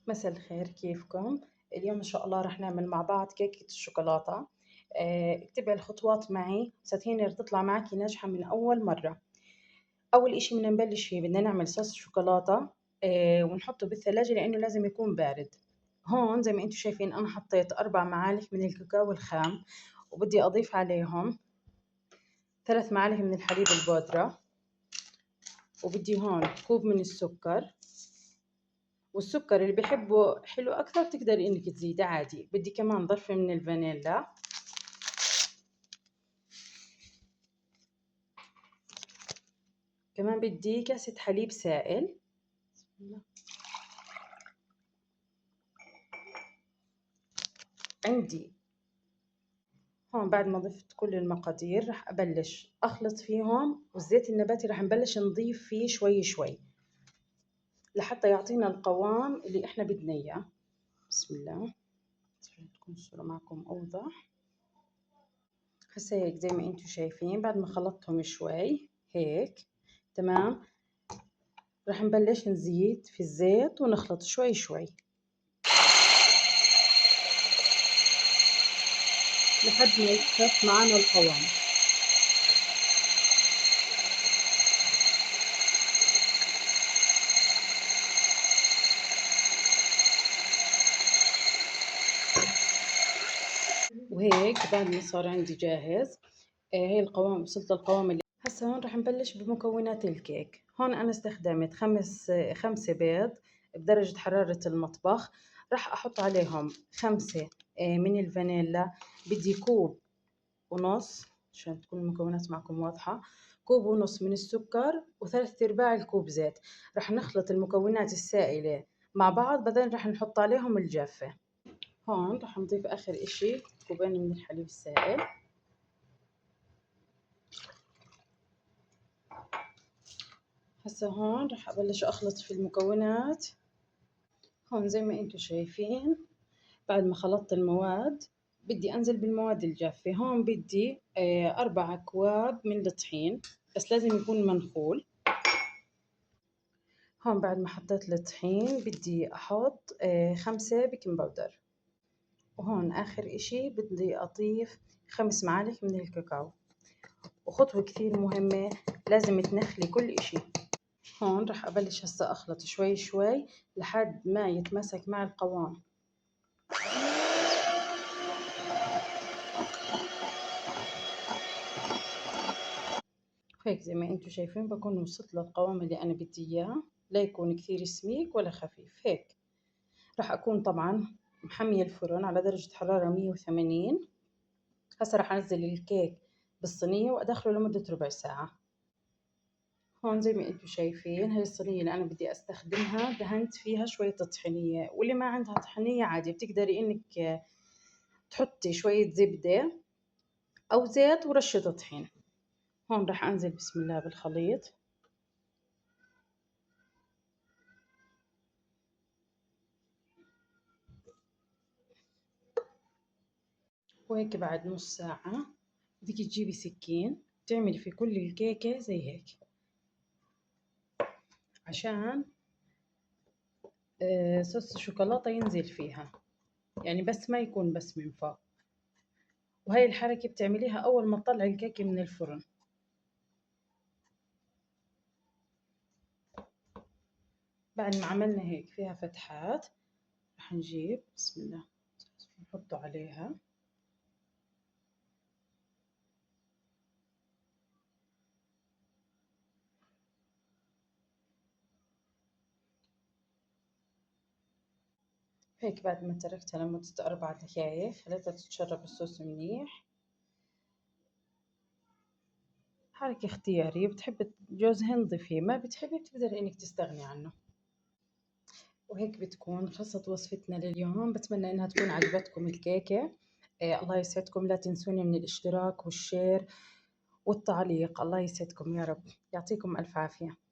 مساء الخير، كيفكم؟ اليوم إن شاء الله رح نعمل مع بعض كيكة الشوكولاتة. اكتبي الخطوات معي ستين رح تطلع معك ناجحة من أول مرة. أول إشي بدنا نبلش فيه، بدنا نعمل صوص الشوكولاتة ونحطه بالثلاجة لأنه لازم يكون بارد. هون زي ما انتم شايفين أنا حطيت 4 معالق من الكاكاو الخام، وبدي أضيف عليهم 3 معالق من الحليب البودرة، وبدي هون كوب من السكر. والسكر اللي بحبه حلو أكثر تقدري إنك تزيدي عادي. بدي كمان ظرفة من الفانيلا، كمان بدي كاسة حليب سائل. عندي هون بعد ما ضفت كل المقادير رح أبلش أخلط فيهم، والزيت النباتي رح نبلش نضيف فيه شوي شوي لحتى يعطينا القوام اللي إحنا بدنا إياه. بسم الله. تكون الصورة معكم أوضح. هسه هيك زي ما انتم شايفين بعد ما خلطتهم شوي هيك تمام، رح نبلش نزيد في الزيت ونخلط شوي شوي لحد ما يخف معنا القوام. وهيك بعد ما صار عندي جاهز، هي القوام، وصلت للقوام اللي هسه. هون رح نبلش بمكونات الكيك. هون أنا استخدمت 5 بيض بدرجة حرارة المطبخ. رح أحط عليهم 5 من الفانيلا. بدي كوب ونص عشان تكون المكونات معكم واضحة. كوب ونص من السكر و3/4 الكوب زيت. رح نخلط المكونات السائلة مع بعض، بعدين رح نحط عليهم الجافة. هون رح نضيف آخر إشي كوبين من الحليب السائل. هسه هون رح أبلش أخلط في المكونات. هون زي ما انتم شايفين بعد ما خلطت المواد بدي أنزل بالمواد الجافة. هون بدي 4 أكواب من الطحين، بس لازم يكون منخول. هون بعد ما حطيت الطحين بدي أحط 5 بيكنج باودر. وهون آخر إشي بدي أضيف 5 معالق من الكاكاو. وخطوة كثير مهمة، لازم تنخلي كل إشي. هون رح أبلش هسا أخلط شوي شوي لحد ما يتماسك مع القوام. هيك زي ما انتم شايفين بكون وصلت للقوام اللي أنا بدي إياه، لا يكون كثير سميك ولا خفيف. هيك رح أكون طبعا محمية الفرن على درجة حرارة 180. هسا رح أنزل الكيك بالصينية وأدخله لمدة ربع ساعة. هون زي ما انتم شايفين هاي الصينية اللي أنا بدي أستخدمها دهنت فيها شوية طحينية، واللي ما عندها طحينية عادي بتقدري إنك تحطي شوية زبدة أو زيت ورشة طحين. هون رح أنزل بسم الله بالخليط. وهيك بعد نص ساعة بدك تجيبي سكين تعملي في كل الكيكة زي هيك عشان صوص الشوكولاتة ينزل فيها، يعني بس ما يكون بس من فوق. وهي الحركة بتعمليها أول ما تطلعي الكيكة من الفرن. بعد ما عملنا هيك فيها فتحات رح نجيب بسم الله نحطه عليها. هيك بعد ما تركتها لمدة 4 دقايق خليتها تتشرب الصوص منيح. حركة اختيارية، بتحبي جوز هند ضيفيه، ما بتحبي بتقدري انك تستغني عنه. وهيك بتكون خلصت وصفتنا لليوم. بتمنى انها تكون عجبتكم الكيكة. الله يسعدكم، لا تنسوني من الاشتراك والشير والتعليق. الله يسعدكم يا رب، يعطيكم ألف عافية.